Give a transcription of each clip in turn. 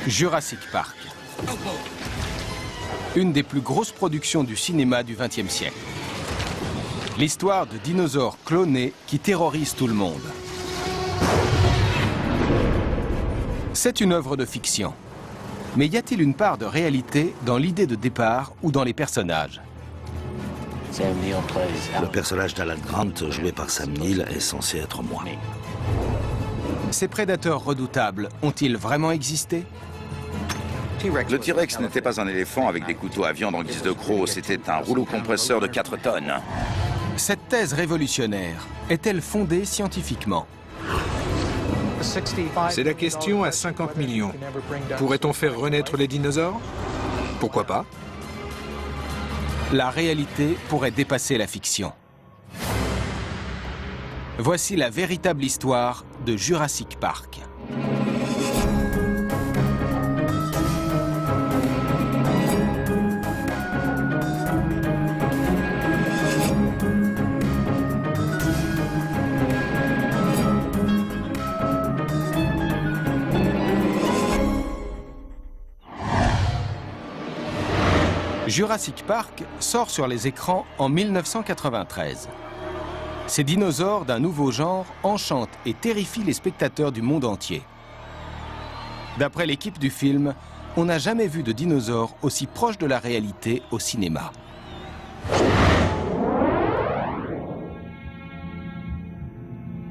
Jurassic Park. Une des plus grosses productions du cinéma du XXe siècle. L'histoire de dinosaures clonés qui terrorisent tout le monde. C'est une œuvre de fiction. Mais y a-t-il une part de réalité dans l'idée de départ ou dans les personnages? Le personnage d'Alan Grant, joué par Sam Neill, est censé être moi. Ces prédateurs redoutables ont-ils vraiment existé? Le T-Rex n'était pas un éléphant avec des couteaux à viande en guise de crocs, c'était un rouleau compresseur de 4 tonnes. Cette thèse révolutionnaire est-elle fondée scientifiquement? C'est la question à 50 millions. Pourrait-on faire renaître les dinosaures? Pourquoi pas? La réalité pourrait dépasser la fiction. Voici la véritable histoire de Jurassic Park. Jurassic Park sort sur les écrans en 1993. Ces dinosaures d'un nouveau genre enchantent et terrifient les spectateurs du monde entier. D'après l'équipe du film, on n'a jamais vu de dinosaures aussi proches de la réalité au cinéma.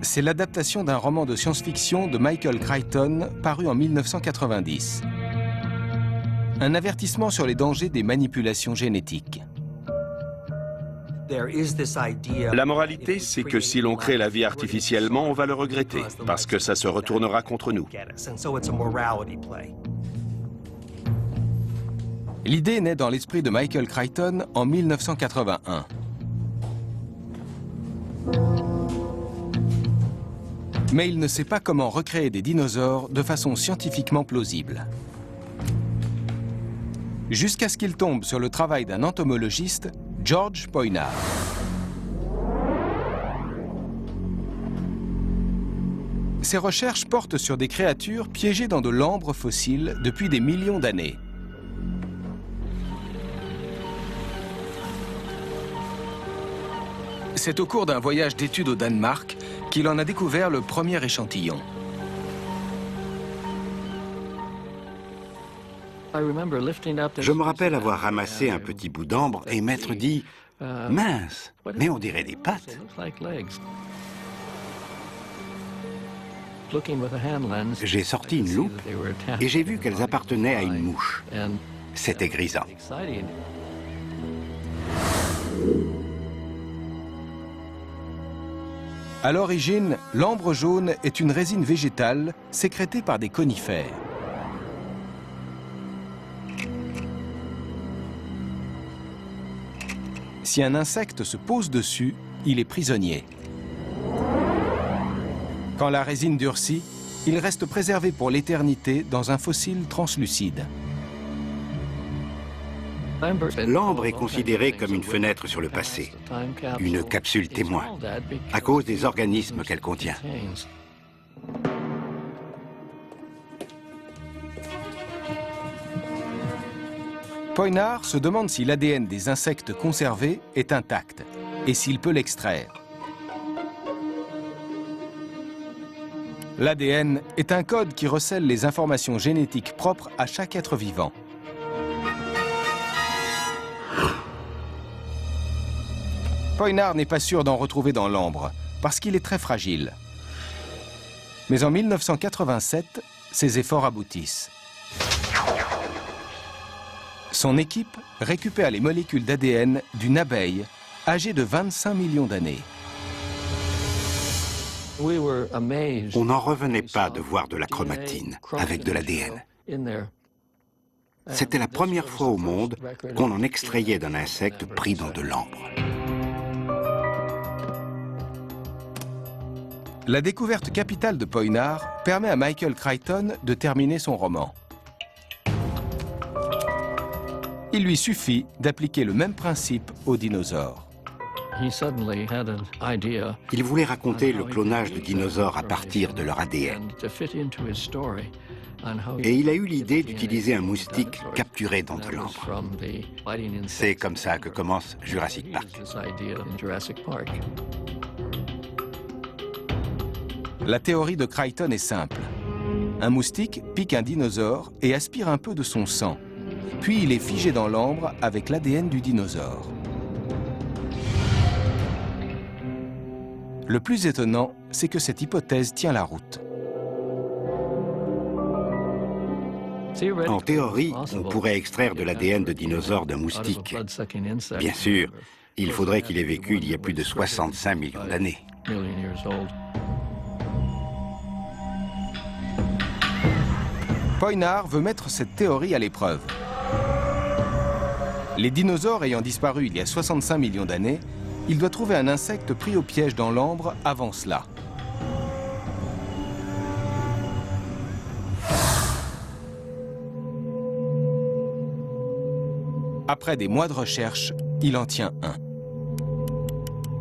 C'est l'adaptation d'un roman de science-fiction de Michael Crichton paru en 1990. Un avertissement sur les dangers des manipulations génétiques. La moralité, c'est que si l'on crée la vie artificiellement, on va le regretter, parce que ça se retournera contre nous. L'idée naît dans l'esprit de Michael Crichton en 1981. Mais il ne sait pas comment recréer des dinosaures de façon scientifiquement plausible. Jusqu'à ce qu'il tombe sur le travail d'un entomologiste, George Poinard. Ses recherches portent sur des créatures piégées dans de l'ambre fossile depuis des millions d'années. C'est au cours d'un voyage d'études au Danemark qu'il en a découvert le premier échantillon. Je me rappelle avoir ramassé un petit bout d'ambre et m'être dit « Mince, mais on dirait des pattes !» J'ai sorti une loupe et j'ai vu qu'elles appartenaient à une mouche. C'était grisant. À l'origine, l'ambre jaune est une résine végétale sécrétée par des conifères. Si un insecte se pose dessus, il est prisonnier. Quand la résine durcit, il reste préservé pour l'éternité dans un fossile translucide. L'ambre est considérée comme une fenêtre sur le passé, une capsule témoin, à cause des organismes qu'elle contient. Poinard se demande si l'ADN des insectes conservés est intact et s'il peut l'extraire. L'ADN est un code qui recèle les informations génétiques propres à chaque être vivant. Poinard n'est pas sûr d'en retrouver dans l'ambre parce qu'il est très fragile. Mais en 1987, ses efforts aboutissent. Son équipe récupère les molécules d'ADN d'une abeille âgée de 25 millions d'années. On n'en revenait pas de voir de la chromatine avec de l'ADN. C'était la première fois au monde qu'on en extrayait d'un insecte pris dans de l'ambre. La découverte capitale de Poinard permet à Michael Crichton de terminer son roman. Il lui suffit d'appliquer le même principe aux dinosaures. Il voulait raconter le clonage de dinosaures à partir de leur ADN. Et il a eu l'idée d'utiliser un moustique capturé dans de l'ambre. C'est comme ça que commence Jurassic Park. La théorie de Crichton est simple. Un moustique pique un dinosaure et aspire un peu de son sang. Puis il est figé dans l'ambre avec l'ADN du dinosaure. Le plus étonnant, c'est que cette hypothèse tient la route. En théorie, on pourrait extraire de l'ADN de dinosaures d'un moustique. Bien sûr, il faudrait qu'il ait vécu il y a plus de 65 millions d'années. Poynard veut mettre cette théorie à l'épreuve. Les dinosaures ayant disparu il y a 65 millions d'années, il doit trouver un insecte pris au piège dans l'ambre avant cela. Après des mois de recherche, il en tient un.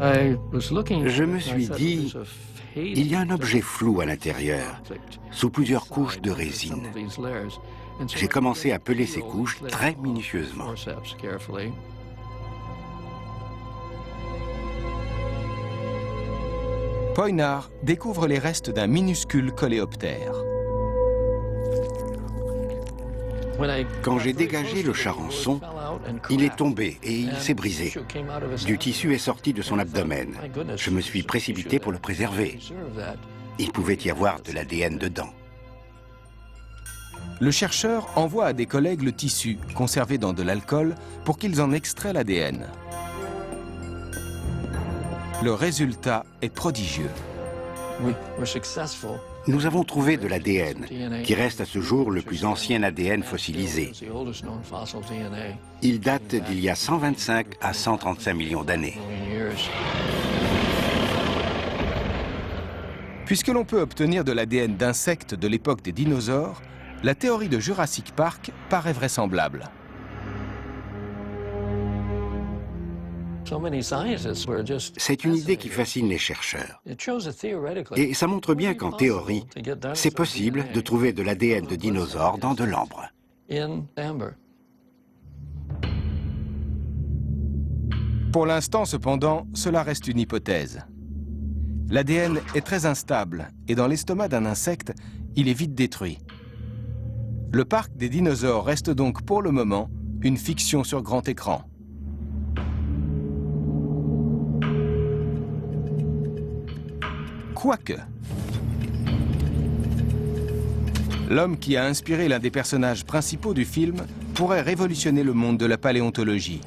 Je me suis dit, il y a un objet flou à l'intérieur, sous plusieurs couches de résine. J'ai commencé à peler ces couches très minutieusement. Poynard découvre les restes d'un minuscule coléoptère. Quand j'ai dégagé le charançon, il est tombé et il s'est brisé. Du tissu est sorti de son abdomen. Je me suis précipité pour le préserver. Il pouvait y avoir de l'ADN dedans. Le chercheur envoie à des collègues le tissu, conservé dans de l'alcool, pour qu'ils en extraient l'ADN. Le résultat est prodigieux. Nous avons trouvé de l'ADN, qui reste à ce jour le plus ancien ADN fossilisé. Il date d'il y a 125 à 135 millions d'années. Puisque l'on peut obtenir de l'ADN d'insectes de l'époque des dinosaures, la théorie de Jurassic Park paraît vraisemblable. C'est une idée qui fascine les chercheurs. Et ça montre bien qu'en théorie, c'est possible de trouver de l'ADN de dinosaures dans de l'ambre. Pour l'instant, cependant, cela reste une hypothèse. L'ADN est très instable et dans l'estomac d'un insecte, il est vite détruit. Le parc des dinosaures reste donc pour le moment une fiction sur grand écran. Quoique, l'homme qui a inspiré l'un des personnages principaux du film pourrait révolutionner le monde de la paléontologie.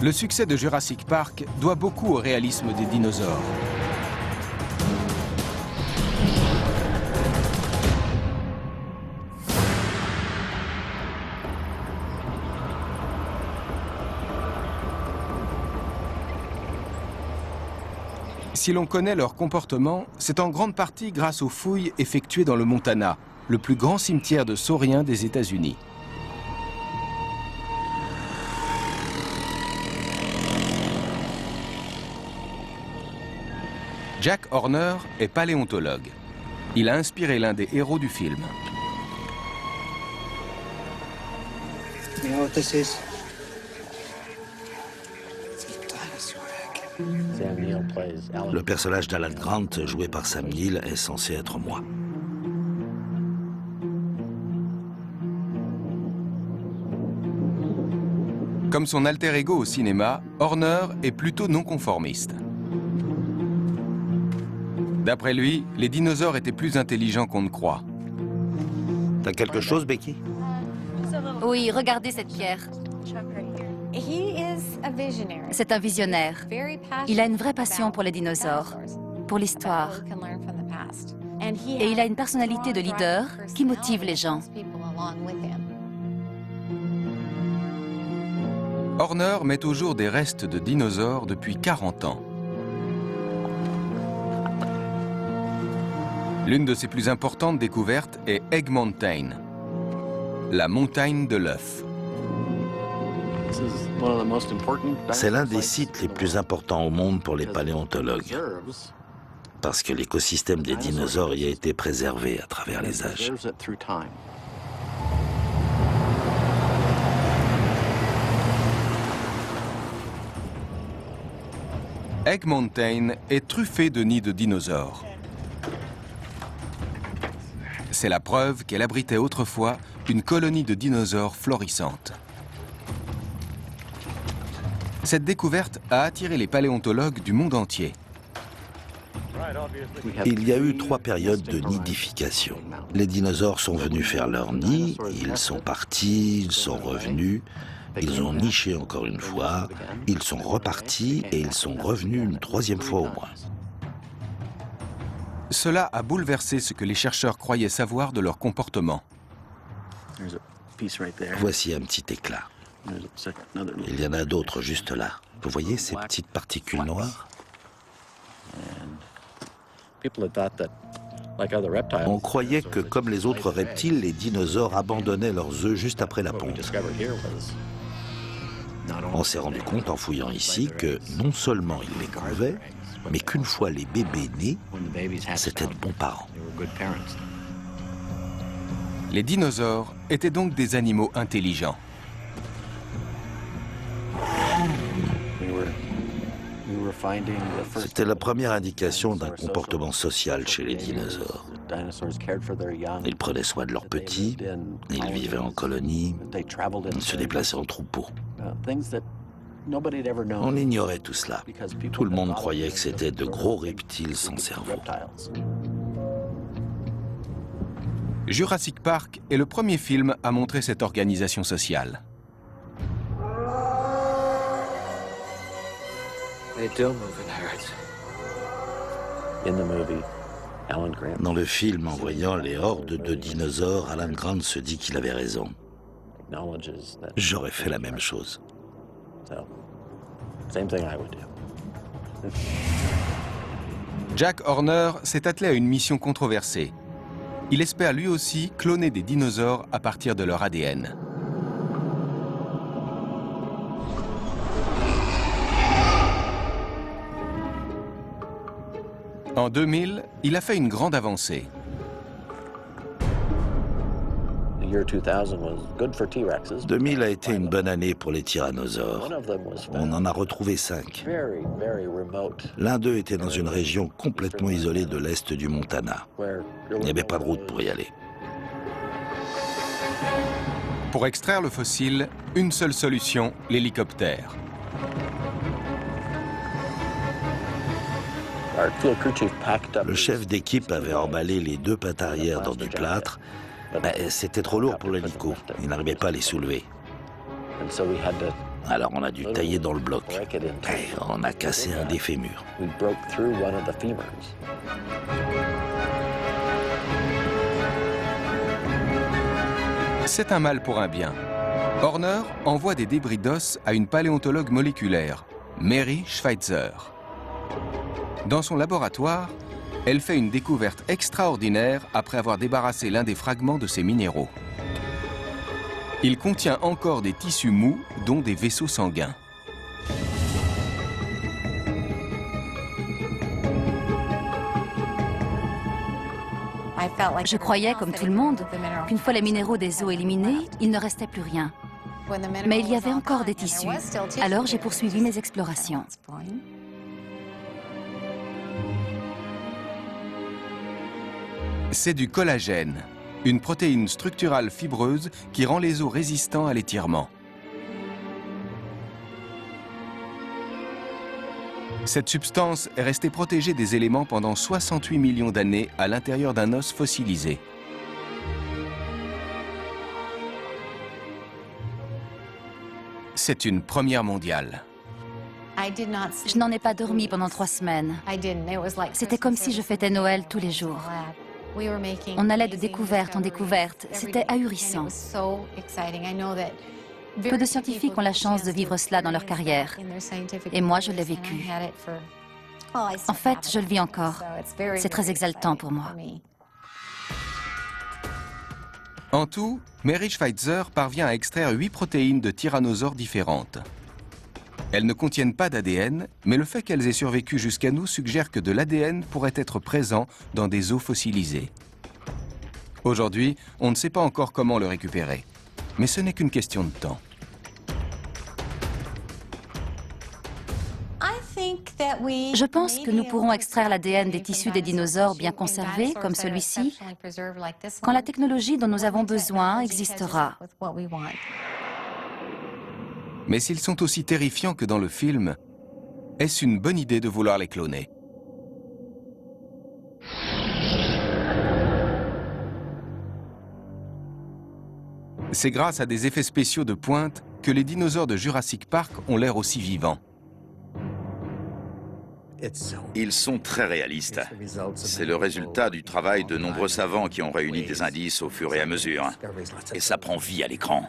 Le succès de Jurassic Park doit beaucoup au réalisme des dinosaures. Si l'on connaît leur comportement, c'est en grande partie grâce aux fouilles effectuées dans le Montana, le plus grand cimetière de sauriens des États-Unis. Jack Horner est paléontologue. Il a inspiré l'un des héros du film. You know what this is? Le personnage d'Alan Grant, joué par Sam Neill, est censé être moi. Comme son alter ego au cinéma, Horner est plutôt non-conformiste. D'après lui, les dinosaures étaient plus intelligents qu'on ne croit. T'as quelque chose, Becky? Oui, regardez cette pierre. C'est un visionnaire. Il a une vraie passion pour les dinosaures, pour l'histoire. Et il a une personnalité de leader qui motive les gens. Horner met au jour des restes de dinosaures depuis 40 ans. L'une de ses plus importantes découvertes est Egg Mountain, la montagne de l'œuf. C'est l'un des sites les plus importants au monde pour les paléontologues, parce que l'écosystème des dinosaures y a été préservé à travers les âges. Egg Mountain est truffé de nids de dinosaures. C'est la preuve qu'elle abritait autrefois une colonie de dinosaures florissante. Cette découverte a attiré les paléontologues du monde entier. Il y a eu 3 périodes de nidification. Les dinosaures sont venus faire leur nid, ils sont partis, ils sont revenus, ils ont niché encore une fois, ils sont repartis et ils sont revenus une 3e fois au moins. Cela a bouleversé ce que les chercheurs croyaient savoir de leur comportement. Voici un petit éclat. Il y en a d'autres juste là. Vous voyez ces petites particules noires? On croyait que, comme les autres reptiles, les dinosaures abandonnaient leurs œufs juste après la ponte. On s'est rendu compte en fouillant ici que non seulement ils les couvaient, mais qu'une fois les bébés nés, c'étaient de bons parents. Les dinosaures étaient donc des animaux intelligents. C'était la première indication d'un comportement social chez les dinosaures. Ils prenaient soin de leurs petits, ils vivaient en colonie, ils se déplaçaient en troupeaux. On ignorait tout cela. Tout le monde croyait que c'était de gros reptiles sans cerveau. Jurassic Park est le premier film à montrer cette organisation sociale. Dans le film, en voyant les hordes de dinosaures, Alan Grant se dit qu'il avait raison. J'aurais fait la même chose. Jack Horner s'est attelé à une mission controversée. Il espère lui aussi cloner des dinosaures à partir de leur ADN. En 2000, il a fait une grande avancée. 2000 a été une bonne année pour les tyrannosaures. On en a retrouvé 5. L'un d'eux était dans une région complètement isolée de l'est du Montana. Il n'y avait pas de route pour y aller. Pour extraire le fossile, une seule solution, l'hélicoptère. Le chef d'équipe avait emballé les 2 pattes arrière dans du plâtre. C'était trop lourd pour l'hélico. Il n'arrivait pas à les soulever. Alors on a dû tailler dans le bloc. Et on a cassé un des fémurs. C'est un mal pour un bien. Horner envoie des débris d'os à une paléontologue moléculaire, Mary Schweitzer. Dans son laboratoire, elle fait une découverte extraordinaire après avoir débarrassé l'un des fragments de ses minéraux. Il contient encore des tissus mous, dont des vaisseaux sanguins. Je croyais, comme tout le monde, qu'une fois les minéraux des os éliminés, il ne restait plus rien. Mais il y avait encore des tissus. Alors j'ai poursuivi mes explorations. C'est du collagène, une protéine structurale fibreuse qui rend les os résistants à l'étirement. Cette substance est restée protégée des éléments pendant 68 millions d'années à l'intérieur d'un os fossilisé. C'est une première mondiale. Je n'en ai pas dormi pendant 3 semaines. C'était comme si je fêtais Noël tous les jours. On allait de découverte en découverte. C'était ahurissant. Peu de scientifiques ont la chance de vivre cela dans leur carrière. Et moi, je l'ai vécu. En fait, je le vis encore. C'est très exaltant pour moi. En tout, Mary Schweitzer parvient à extraire 8 protéines de tyrannosaures différentes. Elles ne contiennent pas d'ADN, mais le fait qu'elles aient survécu jusqu'à nous suggère que de l'ADN pourrait être présent dans des os fossilisés. Aujourd'hui, on ne sait pas encore comment le récupérer, mais ce n'est qu'une question de temps. Je pense que nous pourrons extraire l'ADN des tissus des dinosaures bien conservés, comme celui-ci, quand la technologie dont nous avons besoin existera. Mais s'ils sont aussi terrifiants que dans le film, est-ce une bonne idée de vouloir les cloner? C'est grâce à des effets spéciaux de pointe que les dinosaures de Jurassic Park ont l'air aussi vivants. Ils sont très réalistes. C'est le résultat du travail de nombreux savants qui ont réuni des indices au fur et à mesure. Et ça prend vie à l'écran.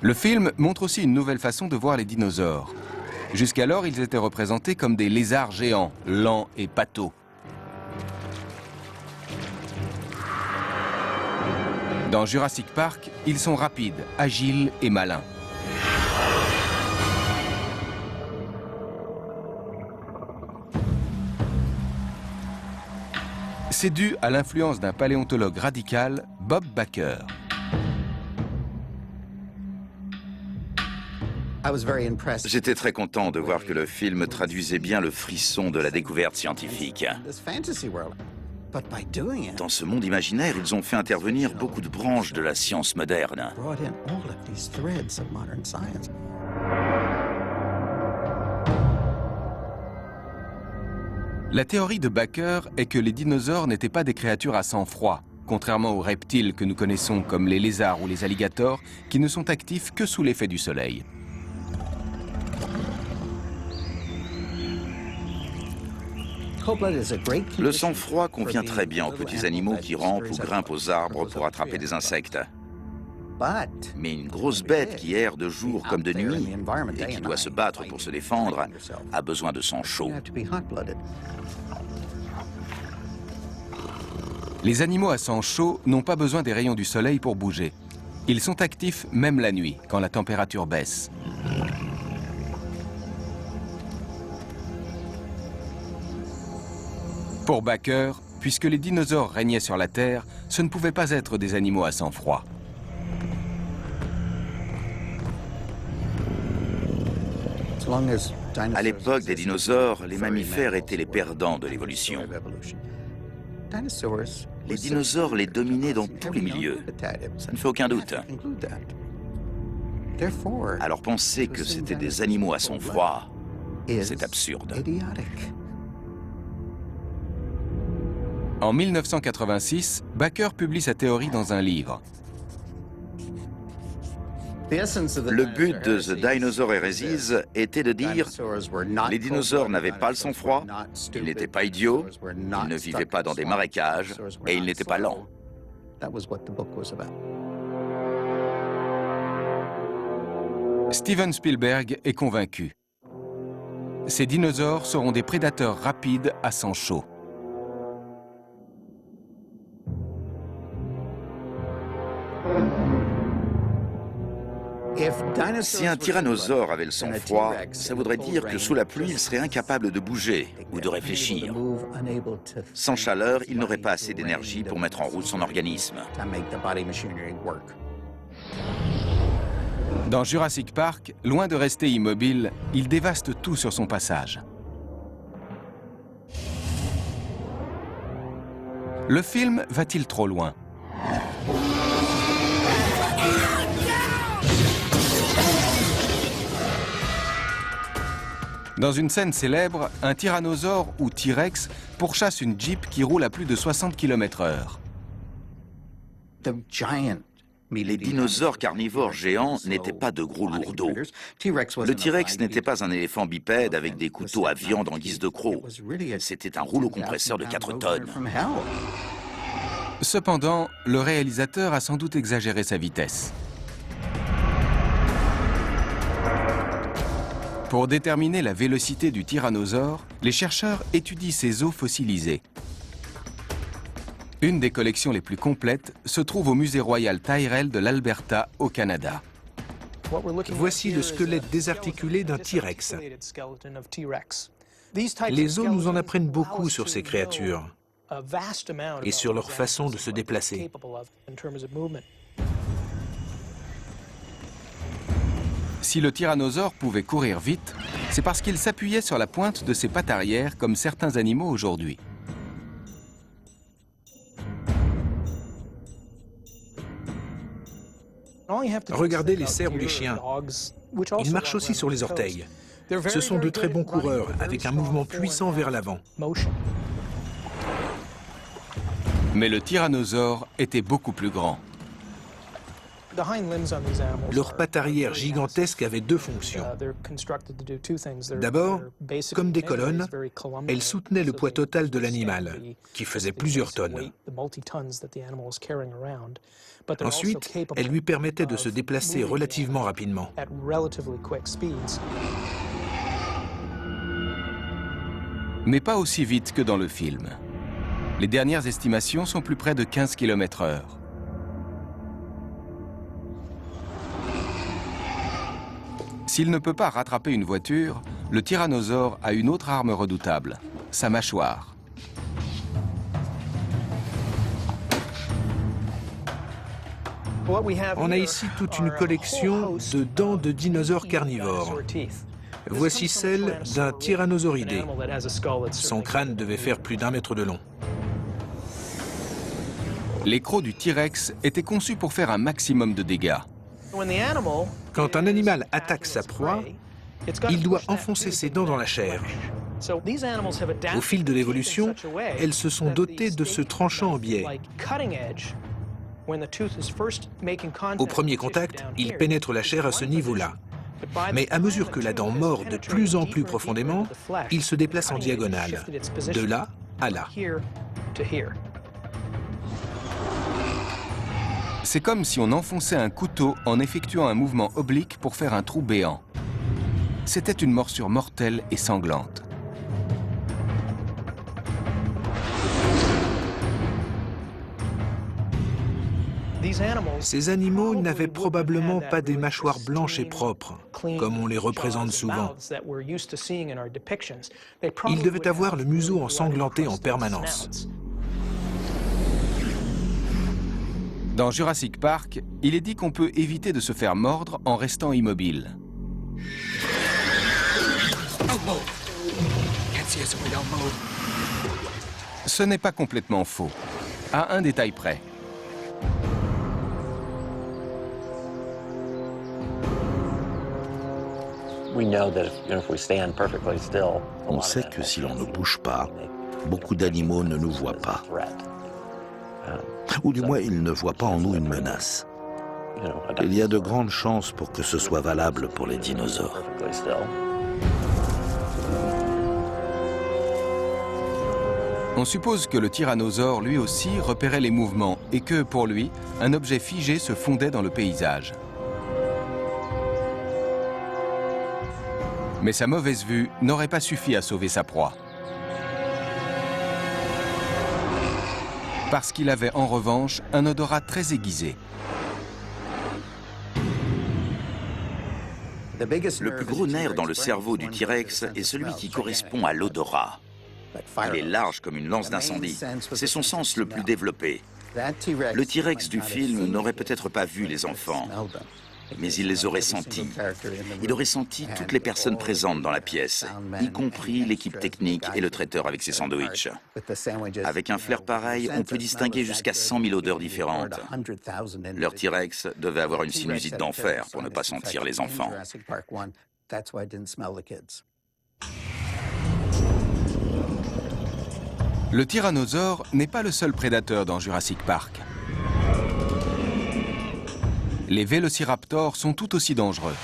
Le film montre aussi une nouvelle façon de voir les dinosaures. Jusqu'alors, ils étaient représentés comme des lézards géants, lents et pâteaux. Dans Jurassic Park, ils sont rapides, agiles et malins. C'est dû à l'influence d'un paléontologue radical, Bob Baker. J'étais très content de voir que le film traduisait bien le frisson de la découverte scientifique. Dans ce monde imaginaire, ils ont fait intervenir beaucoup de branches de la science moderne. La théorie de Baker est que les dinosaures n'étaient pas des créatures à sang froid, contrairement aux reptiles que nous connaissons comme les lézards ou les alligators, qui ne sont actifs que sous l'effet du soleil. Le sang-froid convient très bien aux petits animaux qui rampent ou grimpent aux arbres pour attraper des insectes. Mais une grosse bête qui erre de jour comme de nuit et qui doit se battre pour se défendre a besoin de sang chaud. Les animaux à sang chaud n'ont pas besoin des rayons du soleil pour bouger. Ils sont actifs même la nuit, quand la température baisse. Pour Baker, puisque les dinosaures régnaient sur la Terre, ce ne pouvaient pas être des animaux à sang froid. À l'époque des dinosaures, les mammifères étaient les perdants de l'évolution. Les dinosaures les dominaient dans tous les milieux. Ça ne fait aucun doute. Alors penser que c'était des animaux à sang froid, c'est absurde. En 1986, Baker publie sa théorie dans un livre. Le but de The Dinosaur Heresies était de dire « Les dinosaures n'avaient pas le sang-froid, ils n'étaient pas idiots, ils ne vivaient pas dans des marécages et ils n'étaient pas lents. » Steven Spielberg est convaincu. Ces dinosaures seront des prédateurs rapides à sang chaud. Si un tyrannosaure avait le sang-froid, ça voudrait dire que sous la pluie, il serait incapable de bouger ou de réfléchir. Sans chaleur, il n'aurait pas assez d'énergie pour mettre en route son organisme. Dans Jurassic Park, loin de rester immobile, il dévaste tout sur son passage. Le film va-t-il trop loin ? Dans une scène célèbre, un tyrannosaure ou T-Rex pourchasse une Jeep qui roule à plus de 60 km/h. Les dinosaures carnivores géants n'étaient pas de gros lourdeaux. Le T-Rex n'était pas un éléphant bipède avec des couteaux à viande en guise de croc. C'était un rouleau compresseur de 4 tonnes. Cependant, le réalisateur a sans doute exagéré sa vitesse. Pour déterminer la vélocité du tyrannosaure, les chercheurs étudient ses os fossilisés. Une des collections les plus complètes se trouve au musée royal Tyrrell de l'Alberta, au Canada. Voici le squelette désarticulé d'un T-Rex. Les zoos nous en apprennent beaucoup sur ces créatures et sur leur façon de se déplacer. Si le tyrannosaure pouvait courir vite, c'est parce qu'il s'appuyait sur la pointe de ses pattes arrière comme certains animaux aujourd'hui. Regardez les cerfs ou les chiens. Ils marchent aussi sur les orteils. Ce sont de très bons coureurs, avec un mouvement puissant vers l'avant. Mais le tyrannosaure était beaucoup plus grand. Leurs pattes arrière gigantesques avaient deux fonctions. D'abord, comme des colonnes, elles soutenaient le poids total de l'animal, qui faisait plusieurs tonnes. Ensuite, elles lui permettaient de se déplacer relativement rapidement. Mais pas aussi vite que dans le film. Les dernières estimations sont plus près de 15 km/h. S'il ne peut pas rattraper une voiture, le tyrannosaure a une autre arme redoutable, sa mâchoire. On a ici toute une collection de dents de dinosaures carnivores. Voici celle d'un tyrannosauridé. Son crâne devait faire plus d'1 mètre de long. Les crocs du T-Rex étaient conçus pour faire un maximum de dégâts. Quand un animal attaque sa proie, il doit enfoncer ses dents dans la chair. Au fil de l'évolution, elles se sont dotées de ce tranchant en biais. Au premier contact, il pénètre la chair à ce niveau-là. Mais à mesure que la dent mord de plus en plus profondément, il se déplace en diagonale, de là à là. C'est comme si on enfonçait un couteau en effectuant un mouvement oblique pour faire un trou béant. C'était une morsure mortelle et sanglante. Ces animaux n'avaient probablement pas des mâchoires blanches et propres, comme on les représente souvent. Ils devaient avoir le museau ensanglanté en permanence. Dans Jurassic Park, il est dit qu'on peut éviter de se faire mordre en restant immobile. Ce n'est pas complètement faux, à un détail près. On sait que si l'on ne bouge pas, beaucoup d'animaux ne nous voient pas. Ou du moins, ils ne voient pas en nous une menace. Il y a de grandes chances pour que ce soit valable pour les dinosaures. On suppose que le tyrannosaure, lui aussi, repérait les mouvements et que, pour lui, un objet figé se fondait dans le paysage. Mais sa mauvaise vue n'aurait pas suffi à sauver sa proie. Parce qu'il avait en revanche un odorat très aiguisé. Le plus gros nerf dans le cerveau du T-Rex est celui qui correspond à l'odorat. Il est large comme une lance d'incendie. C'est son sens le plus développé. Le T-Rex du film n'aurait peut-être pas vu les enfants, mais il les aurait sentis. Il aurait senti toutes les personnes présentes dans la pièce, y compris l'équipe technique et le traiteur avec ses sandwichs. Avec un flair pareil, on peut distinguer jusqu'à 100 000 odeurs différentes. Leur T-Rex devait avoir une sinusite d'enfer pour ne pas sentir les enfants. Le tyrannosaure n'est pas le seul prédateur dans Jurassic Park. Les vélociraptors sont tout aussi dangereux.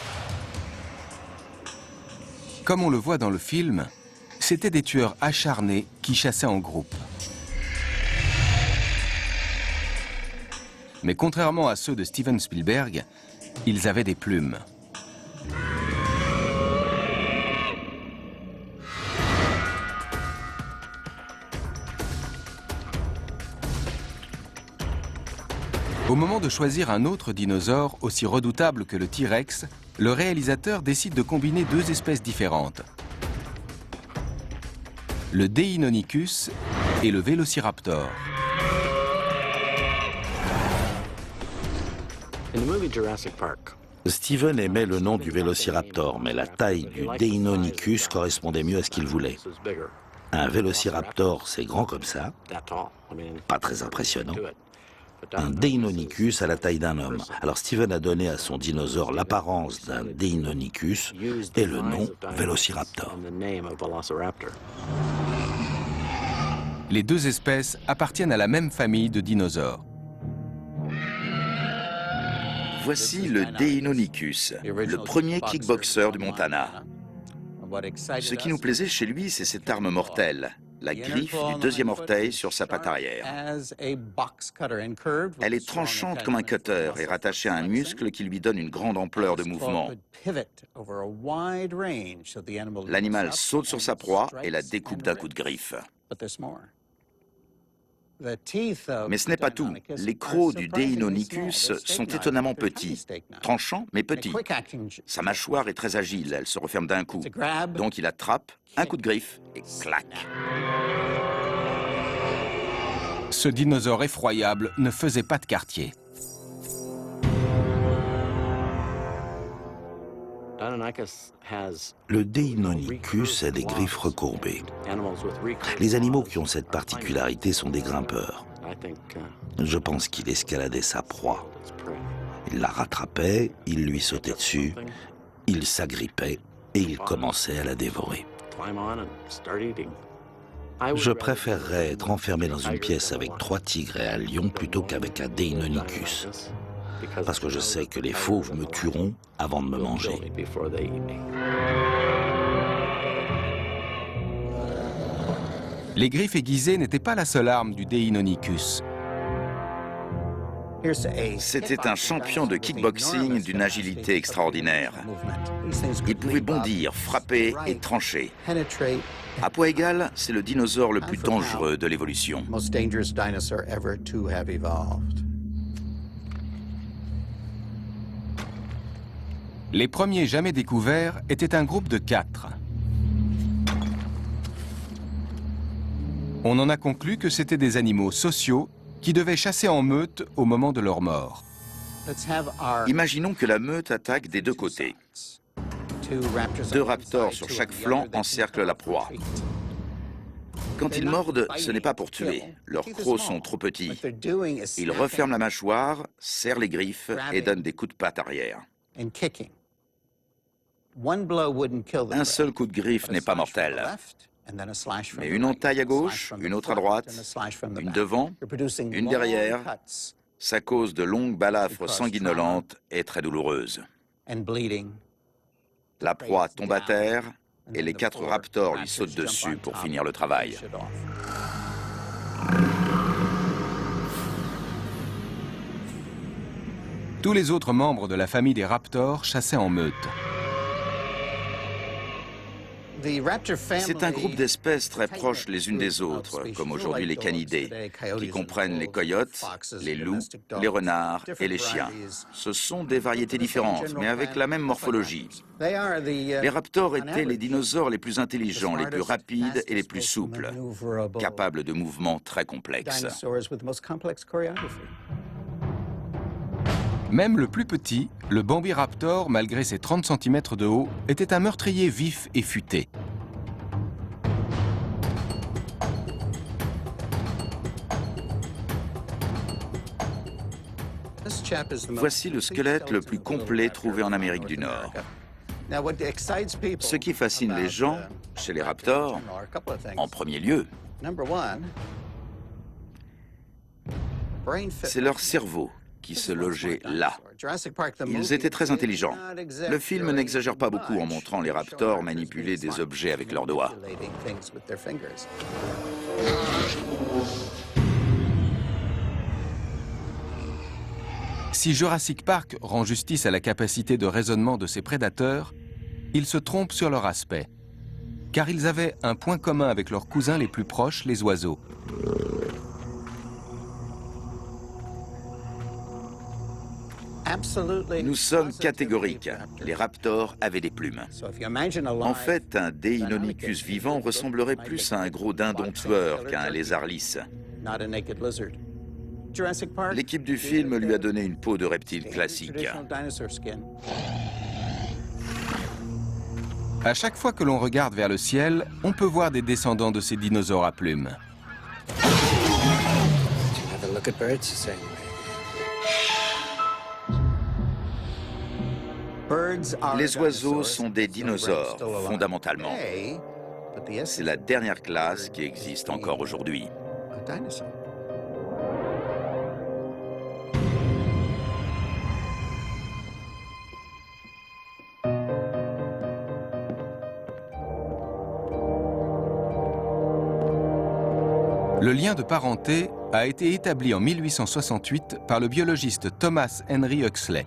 Comme on le voit dans le film, c'étaient des tueurs acharnés qui chassaient en groupe. Mais contrairement à ceux de Steven Spielberg, ils avaient des plumes. Au moment de choisir un autre dinosaure aussi redoutable que le T-Rex, le réalisateur décide de combiner deux espèces différentes. Le Deinonychus et le Vélociraptor. Steven aimait le nom du Vélociraptor, mais la taille du Deinonychus correspondait mieux à ce qu'il voulait. Un Vélociraptor, c'est grand comme ça, pas très impressionnant. Un Deinonychus à la taille d'un homme. Alors Steven a donné à son dinosaure l'apparence d'un Deinonychus et le nom Vélociraptor. Les deux espèces appartiennent à la même famille de dinosaures. Voici le Deinonychus, le premier kickboxer du Montana. Ce qui nous plaisait chez lui, c'est cette arme mortelle, la griffe du deuxième orteil sur sa patte arrière. Elle est tranchante comme un cutter et rattachée à un muscle qui lui donne une grande ampleur de mouvement. L'animal saute sur sa proie et la découpe d'un coup de griffe. Mais ce n'est pas tout. Les crocs du Deinonychus sont étonnamment petits, tranchants mais petits. Sa mâchoire est très agile, elle se referme d'un coup. Donc il attrape, un coup de griffe et clac. Ce dinosaure effroyable ne faisait pas de quartier. Le Deinonychus a des griffes recourbées. Les animaux qui ont cette particularité sont des grimpeurs. Je pense qu'il escaladait sa proie. Il la rattrapait, il lui sautait dessus, il s'agrippait et il commençait à la dévorer. Je préférerais être enfermé dans une pièce avec 3 tigres et un lion plutôt qu'avec un Deinonychus. Parce que je sais que les fauves me tueront avant de me manger. Les griffes aiguisées n'étaient pas la seule arme du Deinonychus. C'était un champion de kickboxing d'une agilité extraordinaire. Il pouvait bondir, frapper et trancher. À poids égal, c'est le dinosaure le plus dangereux de l'évolution. Les premiers jamais découverts étaient un groupe de 4. On en a conclu que c'étaient des animaux sociaux qui devaient chasser en meute au moment de leur mort. Imaginons que la meute attaque des deux côtés. 2 raptors sur chaque flanc encerclent la proie. Quand ils mordent, ce n'est pas pour tuer. Leurs crocs sont trop petits. Ils referment la mâchoire, serrent les griffes et donnent des coups de patte arrière. Un seul coup de griffe n'est pas mortel. Mais une entaille à gauche, une autre à droite, une devant, une derrière, ça cause de longues balafres sanguinolentes et très douloureuses. La proie tombe à terre et les 4 raptors lui sautent dessus pour finir le travail. Tous les autres membres de la famille des raptors chassaient en meute. C'est un groupe d'espèces très proches les unes des autres, comme aujourd'hui les canidés, qui comprennent les coyotes, les loups, les renards et les chiens. Ce sont des variétés différentes, mais avec la même morphologie. Les raptors étaient les dinosaures les plus intelligents, les plus rapides et les plus souples, capables de mouvements très complexes. Même le plus petit, le Bambiraptor, malgré ses 30 cm de haut, était un meurtrier vif et futé. Voici le squelette le plus complet trouvé en Amérique du Nord. Ce qui fascine les gens, chez les raptors, en premier lieu, c'est leur cerveau qui se logeait là. Ils étaient très intelligents. Le film n'exagère pas beaucoup en montrant les raptors manipuler des objets avec leurs doigts. Si Jurassic Park rend justice à la capacité de raisonnement de ses prédateurs, il se trompe sur leur aspect, car ils avaient un point commun avec leurs cousins les plus proches, les oiseaux. Nous sommes catégoriques. Les raptors avaient des plumes. En fait, un Deinonychus vivant ressemblerait plus à un gros dindon tueur qu'à un lézard lisse. L'équipe du film lui a donné une peau de reptile classique. À chaque fois que l'on regarde vers le ciel, on peut voir des descendants de ces dinosaures à plumes. Les oiseaux sont des dinosaures, fondamentalement. C'est la dernière classe qui existe encore aujourd'hui. Le lien de parenté a été établi en 1868 par le biologiste Thomas Henry Huxley.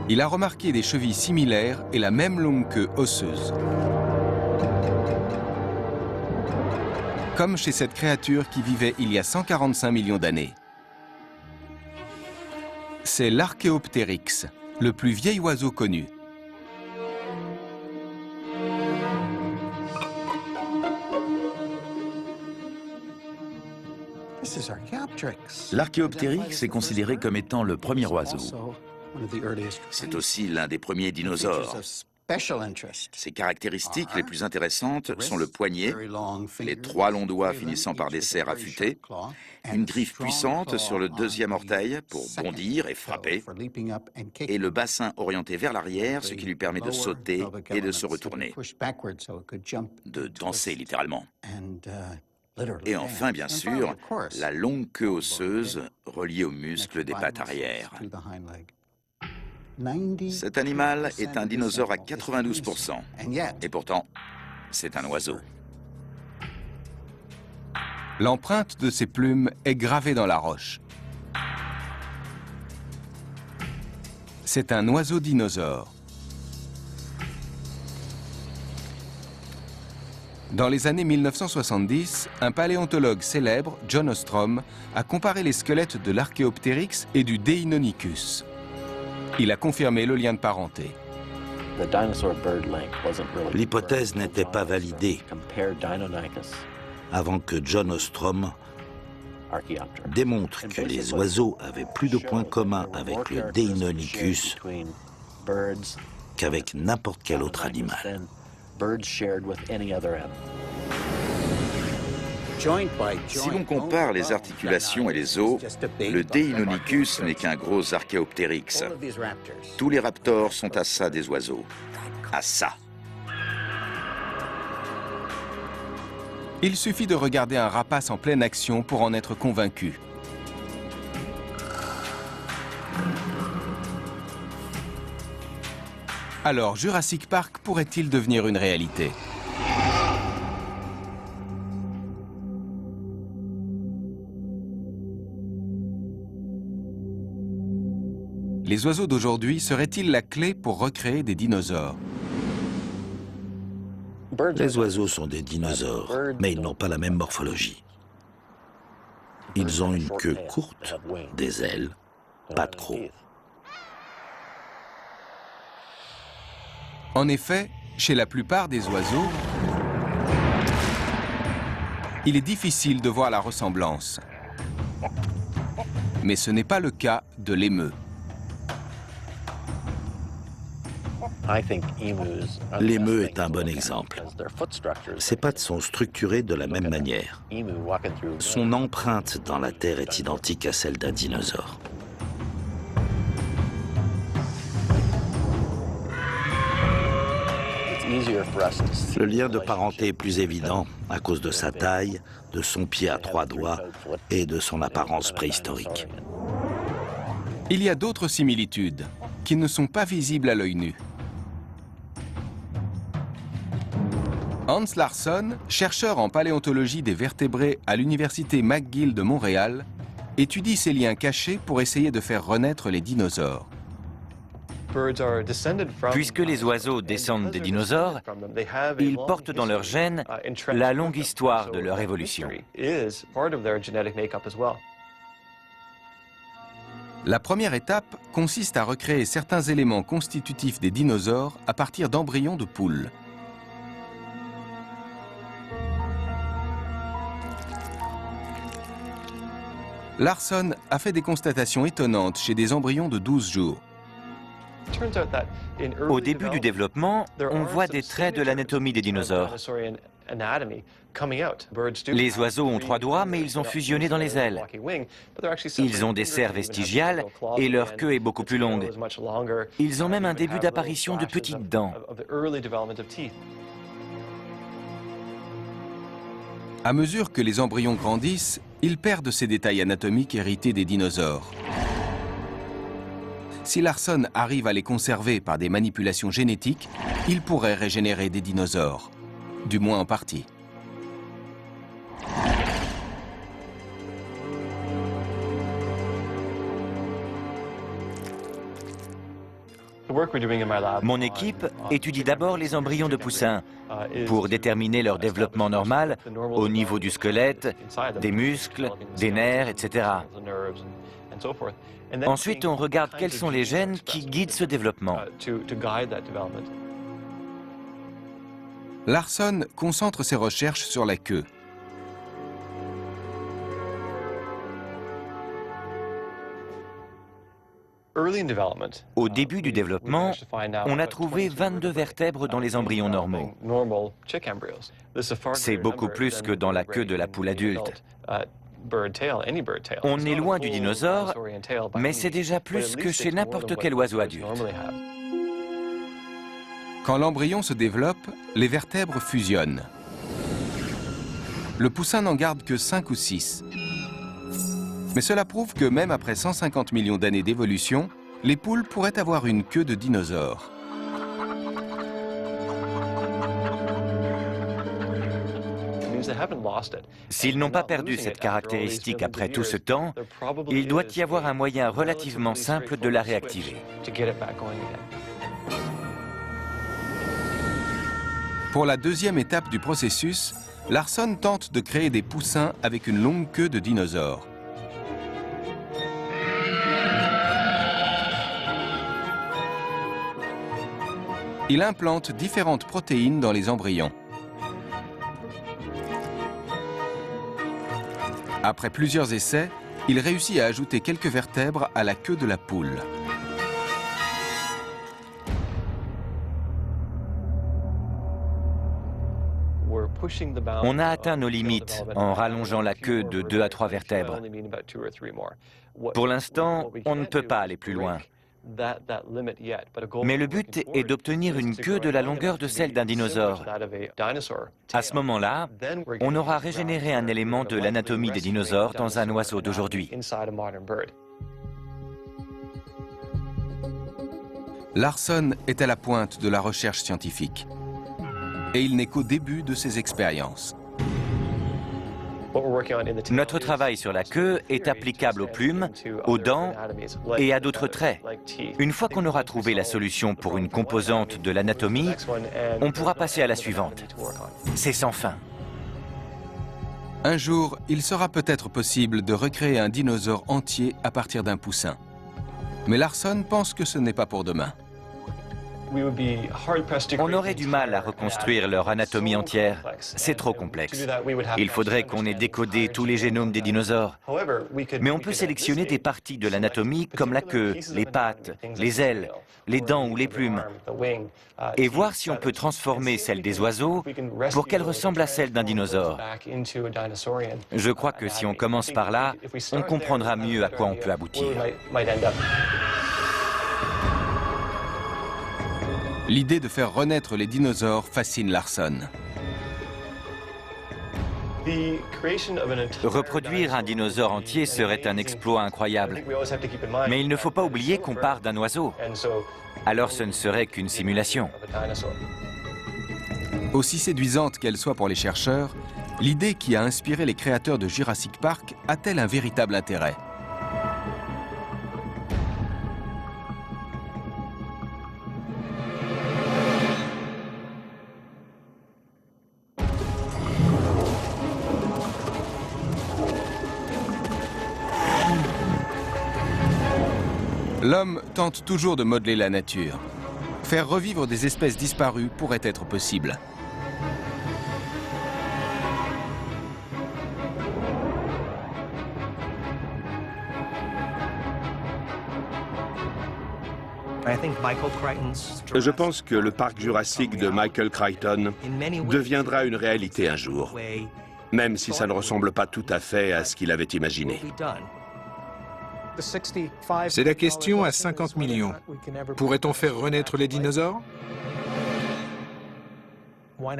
Il a remarqué des chevilles similaires et la même longue queue osseuse. Comme chez cette créature qui vivait il y a 145 millions d'années. C'est l'Archéoptérix, le plus vieil oiseau connu. L'Archéoptérix est considéré comme étant le premier oiseau. C'est aussi l'un des premiers dinosaures. Ses caractéristiques les plus intéressantes sont le poignet, les 3 longs doigts finissant par des serres affûtées, une griffe puissante sur le 2e orteil pour bondir et frapper, et le bassin orienté vers l'arrière, ce qui lui permet de sauter et de se retourner, de danser littéralement. Et enfin, bien sûr, la longue queue osseuse reliée aux muscles des pattes arrière. Cet animal est un dinosaure à 92%, et pourtant, c'est un oiseau. L'empreinte de ses plumes est gravée dans la roche. C'est un oiseau dinosaure. Dans les années 1970, un paléontologue célèbre, John Ostrom, a comparé les squelettes de l'Archéoptérix et du Deinonychus. Il a confirmé le lien de parenté. L'hypothèse n'était pas validée avant que John Ostrom démontre que les oiseaux avaient plus de points communs avec le Deinonychus qu'avec n'importe quel autre animal. Si l'on compare les articulations et les os, le Deinonychus n'est qu'un gros Archéoptérix. Tous les raptors sont à ça des oiseaux. À ça. Il suffit de regarder un rapace en pleine action pour en être convaincu. Alors, Jurassic Park pourrait-il devenir une réalité ? Les oiseaux d'aujourd'hui seraient-ils la clé pour recréer des dinosaures ? Les oiseaux sont des dinosaures, mais ils n'ont pas la même morphologie. Ils ont une queue courte, des ailes, pas de crocs. En effet, chez la plupart des oiseaux, il est difficile de voir la ressemblance. Mais ce n'est pas le cas de l'émeu. L'émeu est un bon exemple. Ses pattes sont structurées de la même manière. Son empreinte dans la terre est identique à celle d'un dinosaure. Le lien de parenté est plus évident à cause de sa taille, de son pied à 3 doigts et de son apparence préhistorique. Il y a d'autres similitudes qui ne sont pas visibles à l'œil nu. Hans Larsson, chercheur en paléontologie des vertébrés à l'université McGill de Montréal, étudie ces liens cachés pour essayer de faire renaître les dinosaures. Puisque les oiseaux descendent des dinosaures, ils portent dans leur gène la longue histoire de leur évolution. La première étape consiste à recréer certains éléments constitutifs des dinosaures à partir d'embryons de poules. Larson a fait des constatations étonnantes chez des embryons de 12 jours. Au début du développement, on voit des traits de l'anatomie des dinosaures. Les oiseaux ont 3 doigts, mais ils ont fusionné dans les ailes. Ils ont des serres vestigiales et leur queue est beaucoup plus longue. Ils ont même un début d'apparition de petites dents. À mesure que les embryons grandissent, ils perdent ces détails anatomiques hérités des dinosaures. Si Larson arrive à les conserver par des manipulations génétiques, il pourrait régénérer des dinosaures, du moins en partie. Mon équipe étudie d'abord les embryons de poussins pour déterminer leur développement normal au niveau du squelette, des muscles, des nerfs, etc. Ensuite, on regarde quels sont les gènes qui guident ce développement. Larson concentre ses recherches sur la queue. Au début du développement, on a trouvé 22 vertèbres dans les embryons normaux. C'est beaucoup plus que dans la queue de la poule adulte. On est loin du dinosaure, mais c'est déjà plus que chez n'importe quel oiseau adulte. Quand l'embryon se développe, les vertèbres fusionnent. Le poussin n'en garde que 5 ou 6. Mais cela prouve que même après 150 millions d'années d'évolution, les poules pourraient avoir une queue de dinosaure. S'ils n'ont pas perdu cette caractéristique après tout ce temps, il doit y avoir un moyen relativement simple de la réactiver. Pour la deuxième étape du processus, Larson tente de créer des poussins avec une longue queue de dinosaure. Il implante différentes protéines dans les embryons. Après plusieurs essais, il réussit à ajouter quelques vertèbres à la queue de la poule. On a atteint nos limites en rallongeant la queue de 2 à 3 vertèbres. Pour l'instant, on ne peut pas aller plus loin. Mais le but est d'obtenir une queue de la longueur de celle d'un dinosaure. À ce moment-là, on aura régénéré un élément de l'anatomie des dinosaures dans un oiseau d'aujourd'hui. Larson est à la pointe de la recherche scientifique. Et il n'est qu'au début de ses expériences. Notre travail sur la queue est applicable aux plumes, aux dents et à d'autres traits. Une fois qu'on aura trouvé la solution pour une composante de l'anatomie, on pourra passer à la suivante. C'est sans fin. Un jour, il sera peut-être possible de recréer un dinosaure entier à partir d'un poussin. Mais Larson pense que ce n'est pas pour demain. On aurait du mal à reconstruire leur anatomie entière. C'est trop complexe. Il faudrait qu'on ait décodé tous les génomes des dinosaures. Mais on peut sélectionner des parties de l'anatomie comme la queue, les pattes, les ailes, les dents ou les plumes, et voir si on peut transformer celles des oiseaux pour qu'elles ressemblent à celles d'un dinosaure. Je crois que si on commence par là, on comprendra mieux à quoi on peut aboutir. L'idée de faire renaître les dinosaures fascine Larson. Reproduire un dinosaure entier serait un exploit incroyable. Mais il ne faut pas oublier qu'on part d'un oiseau. Alors ce ne serait qu'une simulation. Aussi séduisante qu'elle soit pour les chercheurs, l'idée qui a inspiré les créateurs de Jurassic Park a-t-elle un véritable intérêt ? L'homme tente toujours de modeler la nature. Faire revivre des espèces disparues pourrait être possible. Je pense que le parc jurassique de Michael Crichton deviendra une réalité un jour, même si ça ne ressemble pas tout à fait à ce qu'il avait imaginé. C'est la question à 50 millions. Pourrait-on faire renaître les dinosaures?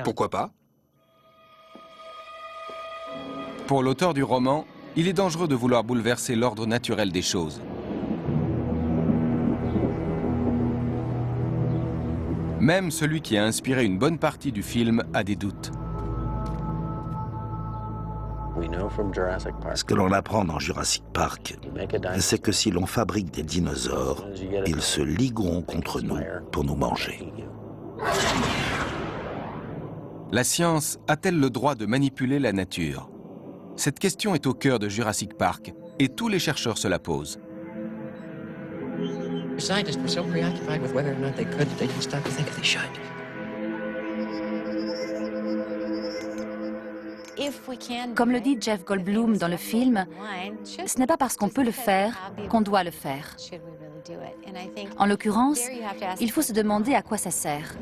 Pourquoi pas? Pour l'auteur du roman, il est dangereux de vouloir bouleverser l'ordre naturel des choses. Même celui qui a inspiré une bonne partie du film a des doutes. Ce que l'on apprend dans Jurassic Park, c'est que si l'on fabrique des dinosaures, ils se ligueront contre nous pour nous manger. La science a-t-elle le droit de manipuler la nature? Cette question est au cœur de Jurassic Park et tous les chercheurs se la posent. Comme le dit Jeff Goldblum dans le film, ce n'est pas parce qu'on peut le faire qu'on doit le faire. En l'occurrence, il faut se demander à quoi ça sert.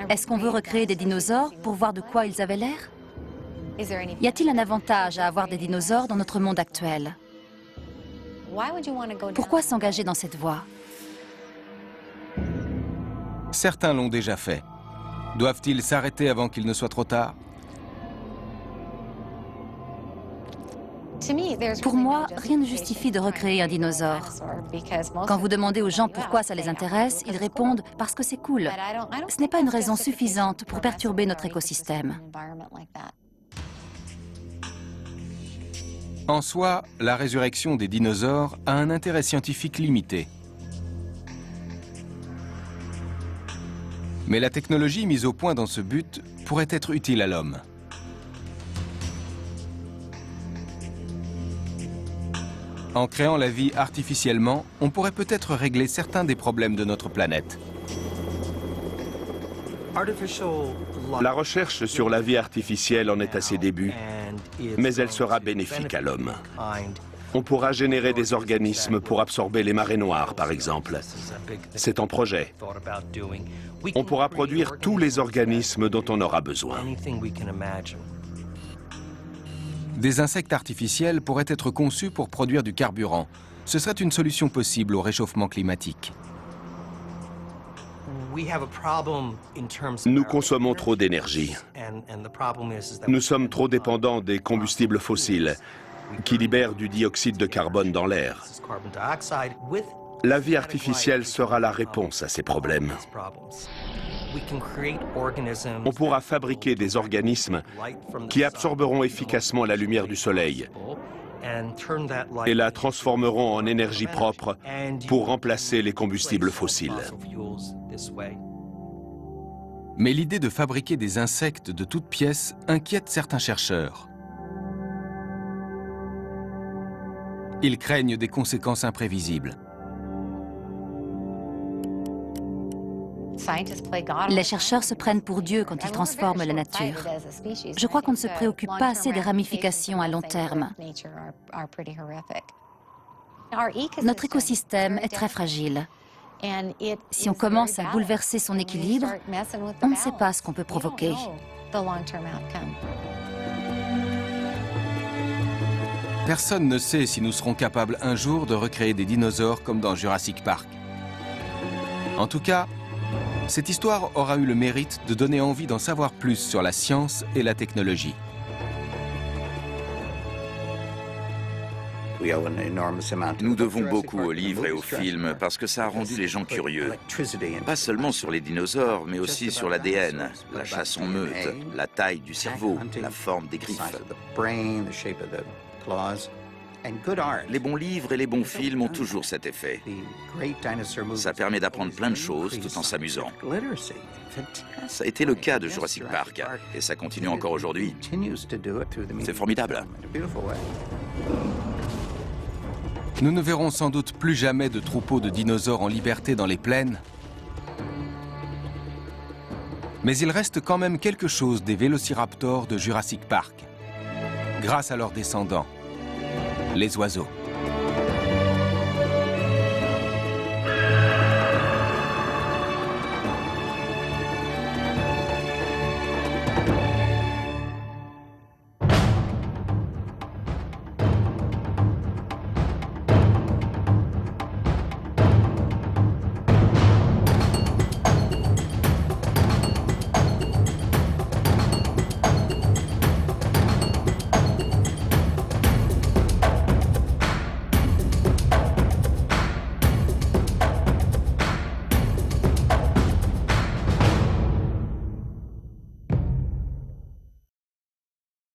Est-ce qu'on veut recréer des dinosaures pour voir de quoi ils avaient l'air? Y a-t-il un avantage à avoir des dinosaures dans notre monde actuel? Pourquoi s'engager dans cette voie? Certains l'ont déjà fait. Doivent-ils s'arrêter avant qu'il ne soit trop tard? Pour moi, rien ne justifie de recréer un dinosaure. Quand vous demandez aux gens pourquoi ça les intéresse, ils répondent « parce que c'est cool ». Ce n'est pas une raison suffisante pour perturber notre écosystème. En soi, la résurrection des dinosaures a un intérêt scientifique limité. Mais la technologie mise au point dans ce but pourrait être utile à l'homme. En créant la vie artificiellement, on pourrait peut-être régler certains des problèmes de notre planète. La recherche sur la vie artificielle en est à ses débuts, mais elle sera bénéfique à l'homme. On pourra générer des organismes pour absorber les marées noires, par exemple. C'est en projet. On pourra produire tous les organismes dont on aura besoin. Des insectes artificiels pourraient être conçus pour produire du carburant. Ce serait une solution possible au réchauffement climatique. Nous consommons trop d'énergie. Nous sommes trop dépendants des combustibles fossiles qui libèrent du dioxyde de carbone dans l'air. La vie artificielle sera la réponse à ces problèmes. On pourra fabriquer des organismes qui absorberont efficacement la lumière du soleil et la transformeront en énergie propre pour remplacer les combustibles fossiles. Mais l'idée de fabriquer des insectes de toutes pièces inquiète certains chercheurs. Ils craignent des conséquences imprévisibles. Les chercheurs se prennent pour Dieu quand ils transforment la nature. Je crois qu'on ne se préoccupe pas assez des ramifications à long terme. Notre écosystème est très fragile. Si on commence à bouleverser son équilibre, on ne sait pas ce qu'on peut provoquer. Personne ne sait si nous serons capables un jour de recréer des dinosaures comme dans Jurassic Park. En tout cas, cette histoire aura eu le mérite de donner envie d'en savoir plus sur la science et la technologie. Nous devons beaucoup aux livres et aux films parce que ça a rendu les gens curieux. Pas seulement sur les dinosaures, mais aussi sur l'ADN, la chasse en meute, la taille du cerveau, la forme des griffes. Les bons livres et les bons films ont toujours cet effet. Ça permet d'apprendre plein de choses tout en s'amusant. Ça a été le cas de Jurassic Park et ça continue encore aujourd'hui. C'est formidable. Nous ne verrons sans doute plus jamais de troupeaux de dinosaures en liberté dans les plaines. Mais il reste quand même quelque chose des vélociraptors de Jurassic Park, grâce à leurs descendants, les oiseaux.